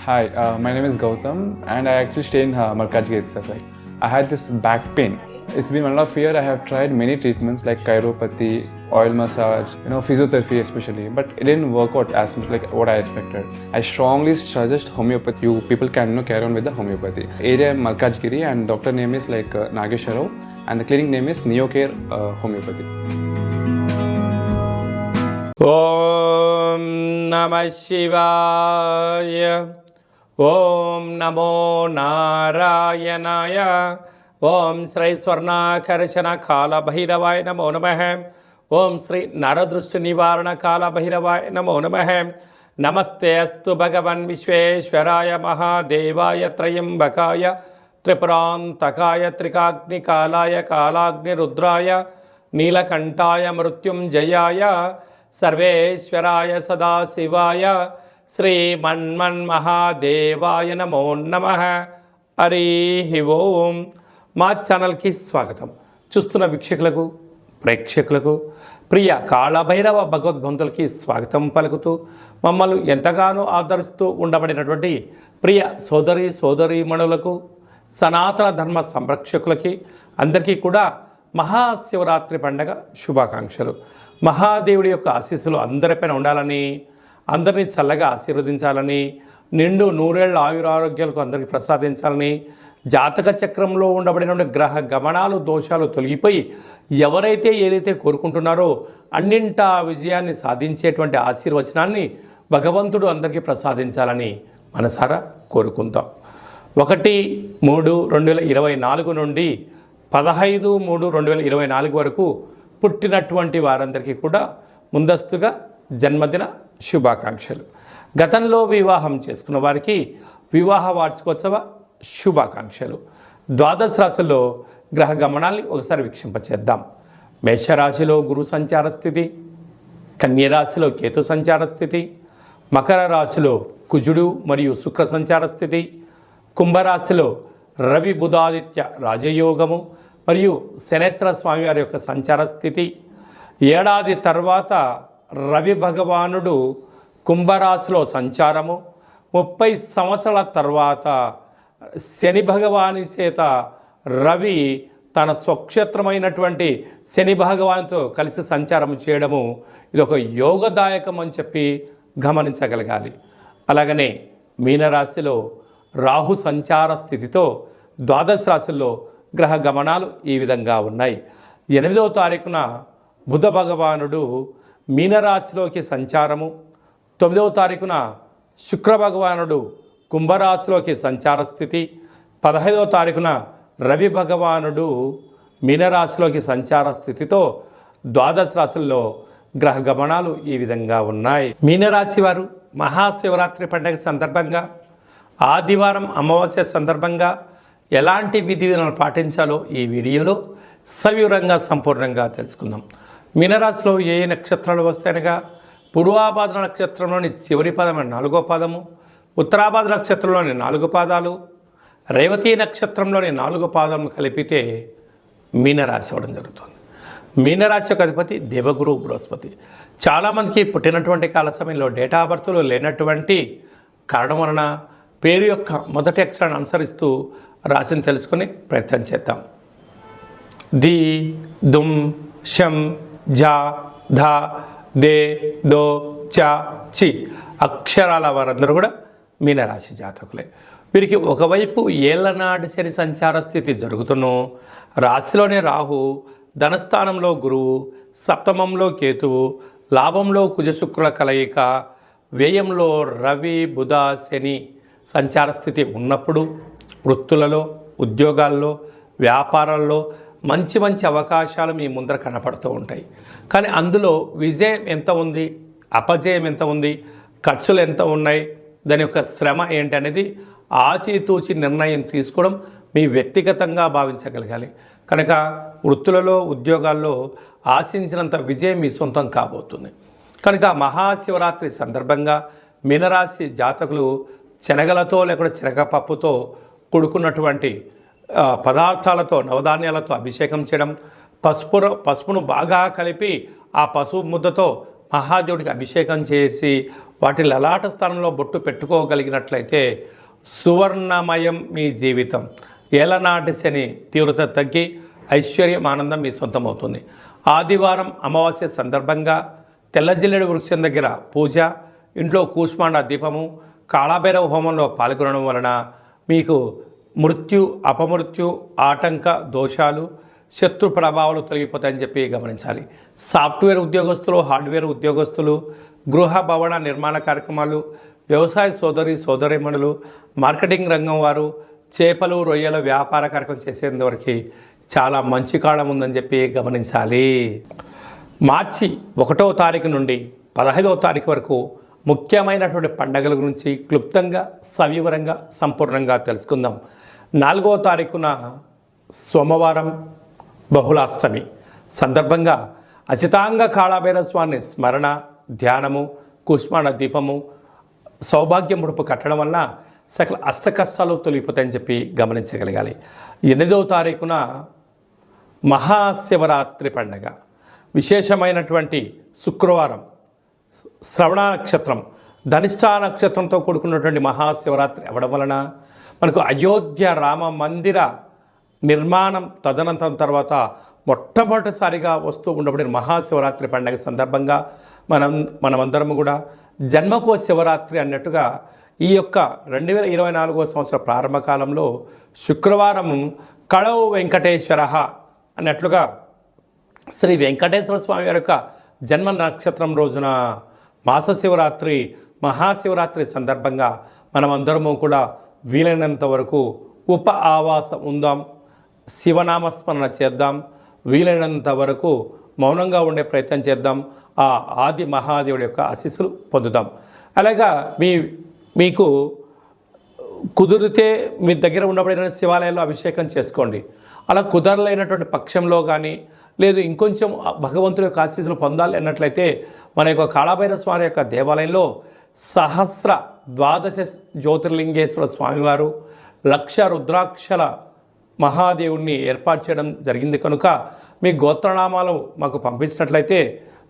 Hi, my name is Gautam, and I actually stay in Malkajgiri itself. Like, I had this back pain. It's been 1.5 years. I have tried many treatments like chiropathy, oil massage, physiotherapy especially, but it didn't work out as much like what I expected. I strongly suggest homeopathy. You people can carry on with the homeopathy. Area Malkajgiri, and doctor name is like Nageshwar Rao, and the clinic name is Neocare Homeopathy. Om Namah Shivaya. Om Namo Narayanaya. Om Sri Swarnakarshana Kala Bhairavaya Namo Namah. Om Sri Naradrushti Nivarana Kala Bhairavaya Namo Namah. Namaste Astu Bhagavan Vishveshwaraya Mahadevaya Trayambakaya Tripurantakaya Trikagni Kalaya Kalagni Rudraya Nilakantaya Mrutyum Jayaya Sarveshwaraya Sadasivaya Sri Manman Mahadevaya Namo Namah. Harihi Om. మా ఛానల్కి స్వాగతం. చూస్తున్న వీక్షకులకు ప్రేక్షకులకు ప్రియ కాళభైరవ భగవద్బంధులకి స్వాగతం పలుకుతూ మమ్మల్ని ఎంతగానో ఆదరిస్తూ ఉండబడినటువంటి ప్రియ సోదరీమణులకు సనాతన ధర్మ సంరక్షకులకి అందరికీ కూడా మహాశివరాత్రి పండగ శుభాకాంక్షలు. మహాదేవుడి యొక్క ఆశీస్సులు అందరిపైన ఉండాలని, అందరినీ చల్లగా ఆశీర్వదించాలని, నిండు నూరేళ్ల ఆయురారోగ్యాలకు అందరికీ ప్రసాదించాలని, జాతక చక్రంలో ఉండబడిన గ్రహ గమనాలు దోషాలు తొలగిపోయి ఎవరైతే ఏదైతే కోరుకుంటున్నారో అన్నింటా విజయాన్ని సాధించేటువంటి ఆశీర్వచనాన్ని భగవంతుడు అందరికీ ప్రసాదించాలని మనసారా కోరుకుందాం. 1-3-2024 నుండి 15-3-2024 వరకు పుట్టినటువంటి వారందరికీ కూడా ముందస్తుగా జన్మదిన శుభాకాంక్షలు. గతంలో వివాహం చేసుకున్న వారికి వివాహ వార్షికోత్సవ శుభాకాంక్షలు. ద్వాదశ రాశుల్లో గ్రహ గమనాల్ని ఒకసారి వీక్షింపచేద్దాం. మేషరాశిలో గురు సంచార స్థితి, కన్యరాశిలో కేతు సంచార స్థితి, మకర రాశిలో కుజుడు మరియు శుక్ర సంచార స్థితి, కుంభరాశిలో రవి బుధాదిత్య రాజయోగము మరియు శనేశ్వర స్వామి వారి యొక్క సంచార స్థితి. ఏడాది తర్వాత రవి భగవానుడు కుంభరాశిలో సంచారము, 30 సంవత్సరాల తర్వాత శని భగవాని చేత రవి తన స్వక్షేత్రమైనటువంటి శని భగవానితో కలిసి సంచారం చేయడము ఇది ఒక యోగదాయకం అని చెప్పి గమనించగలగాలి. అలాగనే మీనరాశిలో రాహు సంచార స్థితితో ద్వాదశ రాశుల్లో గ్రహ గమనాలు ఈ విధంగా ఉన్నాయి. 8వ తారీఖున బుధ భగవానుడు మీనరాశిలోకి సంచారము, 9వ తారీఖున శుక్ర భగవానుడు కుంభరాశిలోకి సంచార స్థితి, 15వ తారీఖున రవి భగవానుడు మీనరాశిలోకి సంచార స్థితితో ద్వాదశ రాశుల్లో గ్రహ గమనాలు ఈ విధంగా ఉన్నాయి. మీనరాశి వారు మహాశివరాత్రి పండుగ సందర్భంగా ఆదివారం అమావాస్య సందర్భంగా ఎలాంటి విధి విధానాలు పాటించాలో ఈ వీడియోలో సవివరంగా సంపూర్ణంగా తెలుసుకుందాం. మీనరాశిలో ఏ నక్షత్రాలు వస్తాయనగా పూర్వాభాద్ర నక్షత్రంలోని చివరి పదమైన 4వ పాదము, ఉత్తరాభాద్ర నక్షత్రంలోని 4 పాదాలు, రేవతి నక్షత్రంలోని 4 పాదం కలిపితే మీనరాశి అవ్వడం జరుగుతుంది. మీనరాశి యొక్క అధిపతి దేవగురు బృహస్పతి. చాలామందికి పుట్టినటువంటి కాల సమయంలో డేటా ఆఫ్ బర్త్లో లేనటువంటి కారణం వలన పేరు యొక్క మొదటి అక్షరాన్ని అనుసరిస్తూ రాశిని తెలుసుకుని ప్రయత్నం చేద్దాం. ది, దుమ్, షం, జా, ధా, దే, దో, చా, చి అక్షరాల వారందరూ కూడా మీనరాశి జాతకులే. వీరికి ఒకవైపు ఏళ్లనాటి శని సంచార స్థితి జరుగుతున్నో రాశిలోనే రాహు, ధనస్థానంలో గురువు, సప్తమంలో కేతువు, లాభంలో కుజశుక్రుల కలయిక, వ్యయంలో రవి బుధ శని సంచార స్థితి ఉన్నప్పుడు వృత్తులలో, ఉద్యోగాల్లో, వ్యాపారాల్లో మంచి మంచి అవకాశాలు మీ ముందర కనపడుతూ ఉంటాయి. కానీ అందులో విజయం ఎంత ఉంది, అపజయం ఎంత ఉంది, ఖర్చులు ఎంత ఉన్నాయి, దాని యొక్క శ్రమ ఏంటి అనేది ఆచితూచి నిర్ణయం తీసుకోవడం మీ వ్యక్తిగతంగా భావించగలగాలి. కనుక వృత్తులలో, ఉద్యోగాల్లో ఆశించినంత విజయం మీ సొంతం కాబోతుంది. కనుక మహాశివరాత్రి సందర్భంగా మీనరాశి జాతకులు శనగలతో లేకపోతే శనగపప్పుతో కూడుకున్నటువంటి పదార్థాలతో, నవధాన్యాలతో అభిషేకం చేయడం, పసుపును బాగా కలిపి ఆ పసుపు ముద్దతో మహాదేవుడికి అభిషేకం చేసి వాటి లలాట స్థానంలో బొట్టు పెట్టుకోగలిగినట్లయితే సువర్ణమయం మీ జీవితం. ఏలనాటి శని తీవ్రత తగ్గి ఐశ్వర్యం ఆనందం మీ సొంతమవుతుంది. ఆదివారం అమావాస్య సందర్భంగా తెల్లజిల్లెడు వృక్షం దగ్గర పూజ, ఇంట్లో కూష్మాండ దీపము, కాళభైరవ హోమంలో పాల్గొనడం వలన మీకు మృత్యు, అపమృత్యు, ఆటంక దోషాలు, శత్రు ప్రభావాలు తొలగిపోతాయని చెప్పి గమనించాలి. సాఫ్ట్వేర్ ఉద్యోగస్తులు, హార్డ్వేర్ ఉద్యోగస్తులు, గృహ భవన నిర్మాణ కార్యక్రమాలు, వ్యవసాయ సోదరీమణులు, మార్కెటింగ్ రంగం వారు, చేపలు రొయ్యల వ్యాపార కార్యక్రమం చేసేందువరకు చాలా మంచి కాలం ఉందని చెప్పి గమనించాలి. మార్చి 1వ తారీఖు నుండి 15వ తారీఖు వరకు ముఖ్యమైనటువంటి పండగల గురించి క్లుప్తంగా, సవివరంగా, సంపూర్ణంగా తెలుసుకుందాం. 4వ తారీఖున సోమవారం బహుళాష్టమి సందర్భంగా అచితాంగ కాళభైరవ స్వామిని స్మరణ, ధ్యానము, కూష్మాండ దీపము, సౌభాగ్య ముడుపు కట్టడం వల్ల సకల అష్ట కష్టాలు తొలగిపోతాయని చెప్పి గమనించగలగాలి. 8వ తారీఖున మహాశివరాత్రి పండగ, విశేషమైనటువంటి శుక్రవారం, శ్రవణ నక్షత్రం, ధనిష్ఠా నక్షత్రంతో కూడుకున్నటువంటి మహాశివరాత్రి అవ్వడం వలన మనకు అయోధ్య రామ మందిర నిర్మాణం తదనంతరం తర్వాత మొట్టమొదటిసారిగా వస్తూ ఉండబడిన మహాశివరాత్రి పండుగ సందర్భంగా మనమందరము కూడా జన్మకో శివరాత్రి అన్నట్టుగా ఈ యొక్క 2024వ సంవత్సర ప్రారంభ కాలంలో శుక్రవారం కళౌ వెంకటేశ్వర అన్నట్లుగా శ్రీ వెంకటేశ్వర స్వామి వారి యొక్క జన్మ నక్షత్రం రోజున మాస శివరాత్రి, మహాశివరాత్రి సందర్భంగా మనమందరము కూడా వీలైనంత వరకు ఉప ఆవాసం ఉందాం, శివనామస్మరణ చేద్దాం, వీలైనంత వరకు మౌనంగా ఉండే ప్రయత్నం చేద్దాం. ఆ ఆది మహాదేవుడి యొక్క ఆశీస్సులు పొందుదాం. అలాగా మీకు కుదిరితే మీ దగ్గర ఉండబడిన శివాలయాల్లో అభిషేకం చేసుకోండి. అలా కుదరలేనటువంటి పక్షంలో కానీ, లేదు ఇంకొంచెం భగవంతుడి యొక్క ఆశీస్సులు పొందాలి అన్నట్లయితే మన యొక్క కాళభైరవ స్వామి యొక్క దేవాలయంలో సహస్ర 12 జ్యోతిర్లింగేశ్వర స్వామివారు, 1,00,000 రుద్రాక్షల మహాదేవుడిని ఏర్పాటు చేయడం జరిగింది కనుక మీ గోత్రనామాలు మాకు పంపించినట్లయితే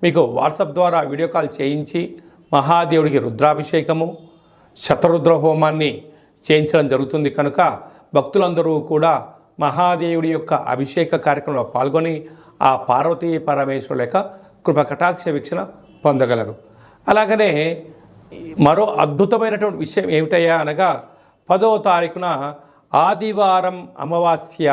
మీకు వాట్సాప్ ద్వారా వీడియో కాల్ చేయించి మహాదేవుడికి రుద్రాభిషేకము, శతరుద్ర హోమాన్ని చేయించడం జరుగుతుంది కనుక భక్తులందరూ కూడా మహాదేవుడి యొక్క అభిషేక కార్యక్రమంలో పాల్గొని ఆ పార్వతీ పరమేశ్వరుల యొక్క కృపకటాక్ష వీక్షణ పొందగలరు. అలాగనే మరో అద్భుతమైనటువంటి విషయం ఏమిటయ్యా అనగా 10వ తారీఖున ఆదివారం అమావాస్య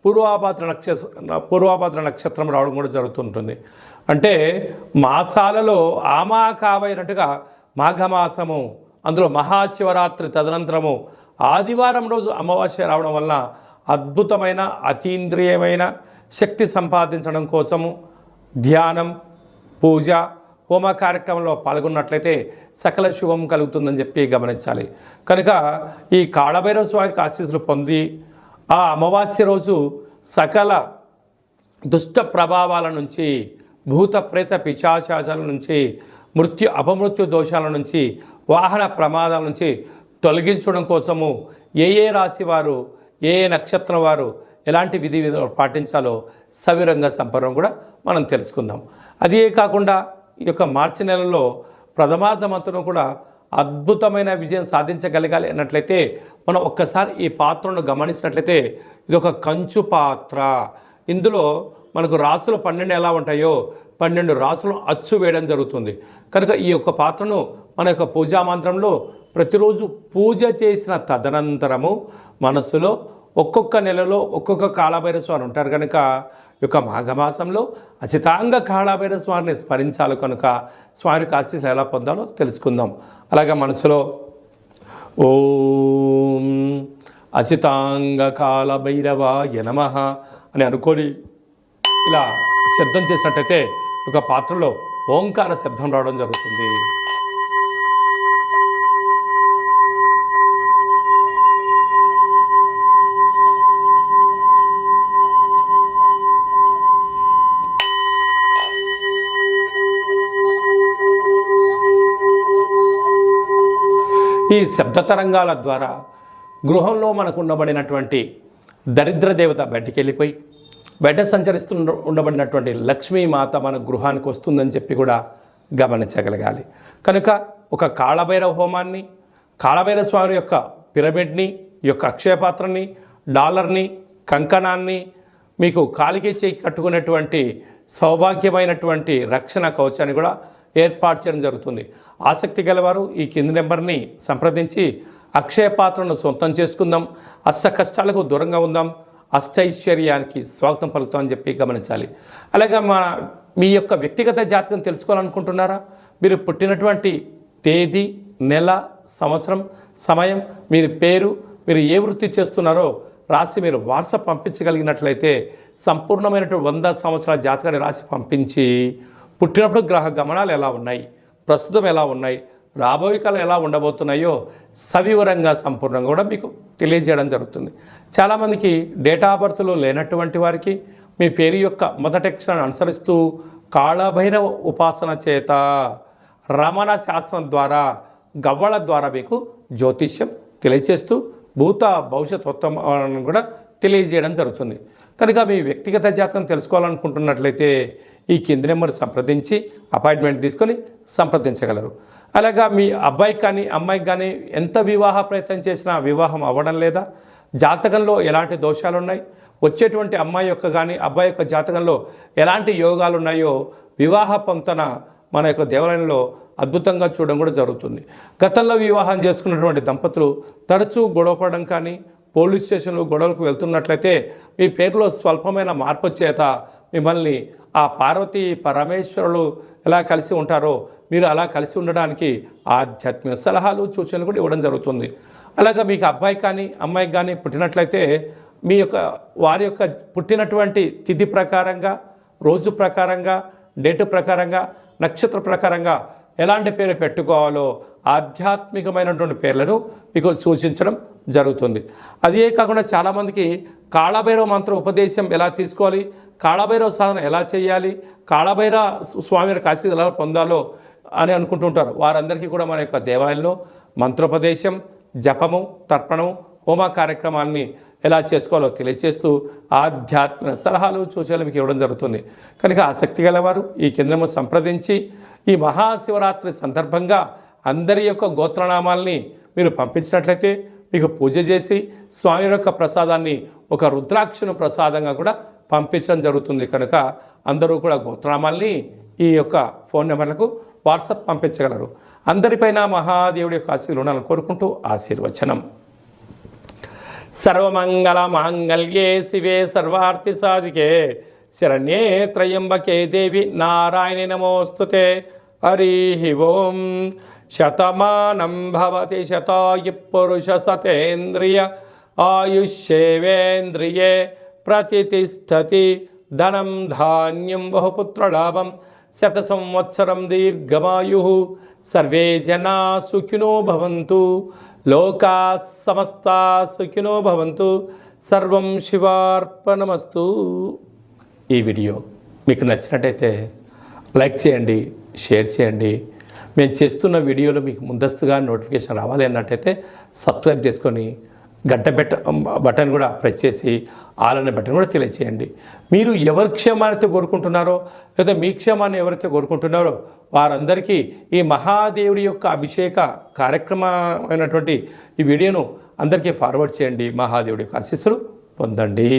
పూర్వాభాద్ర నక్షత్రం రావడం కూడా జరుగుతుంటుంది. అంటే మాసాలలో ఆమాకావైనట్టుగా మాఘమాసము, అందులో మహాశివరాత్రి తదనంతరము ఆదివారం రోజు అమావాస్య రావడం వల్ల అద్భుతమైన అతీంద్రియమైన శక్తి సంపాదించడం కోసము ధ్యానం, పూజ, హోమ కార్యక్రమంలో పాల్గొన్నట్లయితే సకల శుభం కలుగుతుందని చెప్పి గమనించాలి. కనుక ఈ కాళభైరవ స్వామికి ఆశీస్సులు పొంది ఆ అమావాస్య రోజు సకల దుష్ట ప్రభావాల నుంచి, భూత ప్రేత పిశాచాల నుంచి, అపమృత్యు దోషాల నుంచి, వాహన ప్రమాదాల నుంచి తొలగించడం కోసము ఏ రాశి వారు, ఏ నక్షత్రం వారు ఎలాంటి విధి విధాలు పాటించాలో సవిరంగా సంపర్వం కూడా మనం తెలుసుకుందాం. అదే కాకుండా ఈ యొక్క మార్చి నెలలో ప్రథమార్థమంతను కూడా అద్భుతమైన విజయం సాధించగలగాలి అన్నట్లయితే మనం ఒక్కసారి ఈ పాత్రను గమనించినట్లయితే ఇది ఒక కంచు పాత్ర. ఇందులో మనకు రాసులు 12 ఎలా ఉంటాయో 12 రాసులను అచ్చు వేయడం జరుగుతుంది. కనుక ఈ యొక్క పాత్రను మన యొక్క పూజా మంత్రంలో ప్రతిరోజు పూజ చేసిన తదనంతరము మనసులో ఒక్కొక్క నెలలో ఒక్కొక్క కాళభైరవ స్వామి ఉంటారు కనుక ఈ యొక్క మాఘమాసంలో అచితాంగ కాళభైరవ స్వామిని స్మరించాలి కనుక స్వామికి ఆశీస్సులు ఎలా పొందాలో తెలుసుకుందాం. అలాగే మనసులో ఓం అచితాంగ కాళభైరవాయ నమః అని అనుకొని ఇలా శబ్దం చేసినట్టయితే ఒక పాత్రలో ఓంకార శబ్దం రావడం జరుగుతుంది. ఈ శబ్ద తరంగాల ద్వారా గృహంలో మనకు ఉండబడినటువంటి దరిద్ర దేవత బయటికి వెళ్ళిపోయి బయట సంచరిస్తూ ఉండబడినటువంటి లక్ష్మీమాత మన గృహానికి వస్తుందని చెప్పి కూడా గమనించగలగాలి. కనుక ఒక కాళభైరవ హోమాన్ని, కాళభైరవ స్వామి యొక్క పిరమిడ్ని, ఈ యొక్క అక్షయపాత్రని, డాలర్ని, కంకణాన్ని, మీకు కాలికి చేయి కట్టుకునేటువంటి సౌభాగ్యమైనటువంటి రక్షణ కవచాన్ని కూడా ఏర్పాటు చేయడం జరుగుతుంది. ఆసక్తి గలవారు ఈ కింది నెంబర్ని సంప్రదించి అక్షయ పాత్రను సొంతం చేసుకుందాం, అష్ట కష్టాలకు దూరంగా ఉందాం, అష్టైశ్వర్యానికి స్వాగతం పలుకుతాం అని చెప్పి గమనించాలి. అలాగే మీ యొక్క వ్యక్తిగత జాతకం తెలుసుకోవాలనుకుంటున్నారా? మీరు పుట్టినటువంటి తేదీ, నెల, సంవత్సరం, సమయం, మీరు పేరు, మీరు ఏ వృత్తి చేస్తున్నారో రాసి మీరు వాట్సాప్ పంపించగలిగినట్లయితే సంపూర్ణమైనటువంటి 100 సంవత్సరాల జాతకాన్ని రాసి పంపించి పుట్టినప్పుడు గ్రహ గమనాలు ఎలా ఉన్నాయి, ప్రస్తుతం ఎలా ఉన్నాయి, రాబోయే కాలం ఎలా ఉండబోతున్నాయో సవివరంగా సంపూర్ణంగా కూడా మీకు తెలియజేయడం జరుగుతుంది. చాలామందికి డేటా ఆఫ్ బర్త్లో లేనటువంటి వారికి మీ పేరు యొక్క మొదటి అక్షరాన్ని అనుసరిస్తూ కాళభైరవ ఉపాసన చేత, రమణ శాస్త్రం ద్వారా, గవ్వల ద్వారా మీకు జ్యోతిష్యం తెలియజేస్తూ భూత భవిష్యత్తును కూడా తెలియజేయడం జరుగుతుంది. కనుక మీ వ్యక్తిగత జాతకం తెలుసుకోవాలనుకుంటున్నట్లయితే ఈ కింది నెంబర్ సంప్రదించి అపాయింట్మెంట్ తీసుకొని సంప్రదించగలరు. అలాగా మీ అబ్బాయికి కానీ అమ్మాయికి కానీ ఎంత వివాహ ప్రయత్నం చేసినా వివాహం అవ్వడం లేదా, జాతకంలో ఎలాంటి దోషాలు ఉన్నాయి, వచ్చేటువంటి అమ్మాయి యొక్క కానీ అబ్బాయి యొక్క జాతకంలో ఎలాంటి యోగాలు ఉన్నాయో వివాహ పొంతన మన యొక్క దేవాలయంలో అద్భుతంగా చూడడం కూడా జరుగుతుంది. గతంలో వివాహం చేసుకున్నటువంటి దంపతులు తరచూ గొడవపడడం కానీ, పోలీస్ స్టేషన్లు గొడవలకు వెళ్తున్నట్లయితే మీ పేరులో స్వల్పమైన మార్పు చేత మిమ్మల్ని ఆ పార్వతీ పరమేశ్వరులు ఎలా కలిసి ఉంటారో మీరు అలా కలిసి ఉండడానికి ఆధ్యాత్మిక సలహాలు, సూచనలు కూడా ఇవ్వడం జరుగుతుంది. అలాగే మీకు అబ్బాయి కానీ అమ్మాయికి కానీ పుట్టినట్లయితే మీ యొక్క వారి యొక్క పుట్టినటువంటి తిథి ప్రకారంగా, రోజు ప్రకారంగా, డేటు ప్రకారంగా, నక్షత్ర ప్రకారంగా ఎలాంటి పేరు పెట్టుకోవాలో ఆధ్యాత్మికమైనటువంటి పేర్లను మీకు సూచించడం జరుగుతుంది. అదే కాకుండా చాలామందికి కాళభైరవ మంత్ర ఉపదేశం ఎలా తీసుకోవాలి, కాళభైరవ సాధన ఎలా చేయాలి, కాళభైరవ స్వామి యొక్క ఆశీస్సులు ఎలా పొందాలో అని అనుకుంటుంటారు. వారందరికీ కూడా మన యొక్క దేవాలయంలో మంత్రోపదేశం, జపము, తర్పణం, హోమ కార్యక్రమాన్ని ఎలా చేసుకోవాలో తెలియజేస్తూ ఆధ్యాత్మిక సలహాలు, సూచనలు మీకు ఇవ్వడం జరుగుతుంది. కనుక ఆసక్తి గలవారు ఈ కేంద్రము సంప్రదించి ఈ మహాశివరాత్రి సందర్భంగా అందరి యొక్క గోత్రనామాల్ని మీరు పంపించినట్లయితే మీకు పూజ చేసి స్వామి యొక్క ప్రసాదాన్ని ఒక రుద్రాక్షను ప్రసాదంగా కూడా పంపించడం జరుగుతుంది. కనుక అందరూ కూడా గోత్రనామాల్ని ఈ యొక్క ఫోన్ నెంబర్లకు వాట్సాప్ పంపించగలరు. అందరిపైన మహాదేవుడి యొక్క ఆశీర్వాదాలు ఉండాలని కోరుకుంటూ ఆశీర్వచనం. సర్వమంగళ మాంగళ్యే శివే సర్వార్థి సాధికే శరణ్యే త్రయంబకే దేవి నారాయణి నమోస్తుతే. హరి ఓం. శతమానం భవతి శతాయు పురుష సతేంద్రియ ఆయుష్యేవేంద్రియే ప్రతిష్టతి. ధనం ధాన్యం బహుపుత్రలాభం శత సంవత్సరం దీర్ఘమాయు. సర్వే జనా సుఖినో భవంతు. లోకా సమస్తా సుఖినో భవంతు. సర్వం శివార్పణమస్తు. ఈ వీడియో మీకు నచ్చినట్టయితే లైక్ చేయండి, షేర్ చేయండి. మేము చేస్తున్న వీడియోలు మీకు ముందస్తుగా నోటిఫికేషన్ రావాలి అన్నట్టయితే సబ్స్క్రైబ్ చేసుకొని బటన్ కూడా ప్రెస్ చేసి ఆల్ అనే బటన్ కూడా తెలియచేయండి. మీరు ఎవరి క్షేమాన్ని కోరుకుంటున్నారో లేదా మీ క్షేమాన్ని ఎవరైతే కోరుకుంటున్నారో వారందరికీ ఈ మహాదేవుడి యొక్క అభిషేక కార్యక్రమమైనటువంటి ఈ వీడియోను అందరికీ ఫార్వర్డ్ చేయండి. మహాదేవుడి యొక్క ఆశీస్సులు పొందండి.